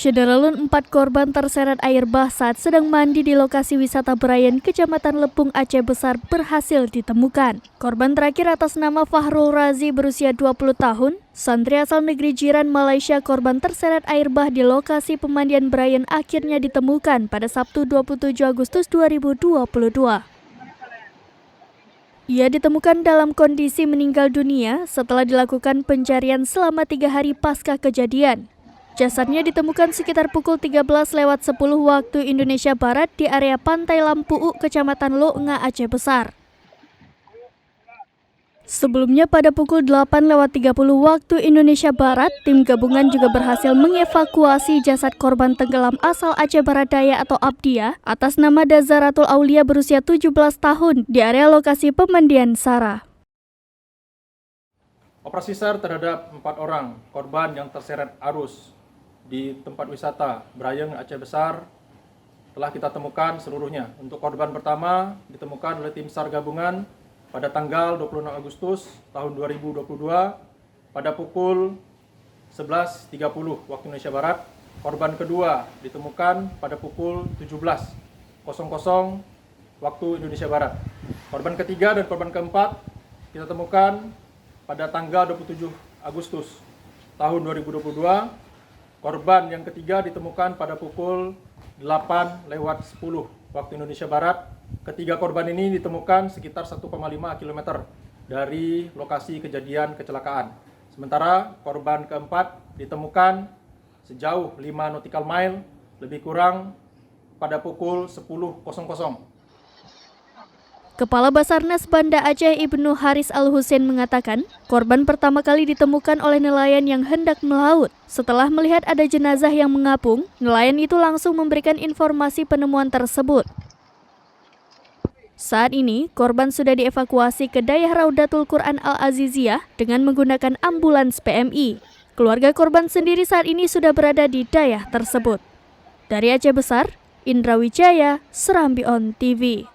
Syederalun 4 korban terseret air bah saat sedang mandi di lokasi wisata Berayan, Kecamatan Lepung, Aceh Besar berhasil ditemukan. Korban terakhir atas nama Fahrul Razi berusia 20 tahun, santri asal negeri jiran Malaysia. Korban terseret air bah di lokasi pemandian Berayan akhirnya ditemukan pada Sabtu 27 Agustus 2022. Ia ditemukan dalam kondisi meninggal dunia setelah dilakukan pencarian selama 3 hari pasca kejadian. Jasadnya ditemukan sekitar pukul 13.10 waktu Indonesia Barat di area Pantai Lampu'u, Kecamatan Lo'nga, Aceh Besar. Sebelumnya pada pukul 8.30 waktu Indonesia Barat, tim gabungan juga berhasil mengevakuasi jasad korban tenggelam asal Aceh Barat Daya atau Abdiya atas nama Dazaratul Aulia berusia 17 tahun di area lokasi pemandian Sarah. Operasi SAR terhadap 4 orang korban yang terseret arus di tempat wisata Berayan, Aceh Besar telah kita temukan seluruhnya. Untuk korban pertama ditemukan oleh tim SAR gabungan pada tanggal 26 Agustus tahun 2022 pada pukul 11.30 waktu Indonesia Barat. Korban kedua ditemukan pada pukul 17.00 waktu Indonesia Barat. Korban ketiga dan korban keempat kita temukan pada tanggal 27 Agustus tahun 2022. Korban yang ketiga ditemukan pada pukul 8.10 waktu Indonesia Barat. Ketiga korban ini ditemukan sekitar 1,5 km dari lokasi kejadian kecelakaan. Sementara korban keempat ditemukan sejauh 5 nautical mile, lebih kurang pada pukul 10.00. Kepala Basarnas Banda Aceh Ibnu Haris Al-Husain mengatakan, korban pertama kali ditemukan oleh nelayan yang hendak melaut. Setelah melihat ada jenazah yang mengapung, nelayan itu langsung memberikan informasi penemuan tersebut. Saat ini, korban sudah dievakuasi ke Dayah Raudatul Quran Al-Aziziyah dengan menggunakan ambulans PMI. Keluarga korban sendiri saat ini sudah berada di Dayah tersebut. Dari Aceh Besar, Indra Wijaya, Serambi On TV.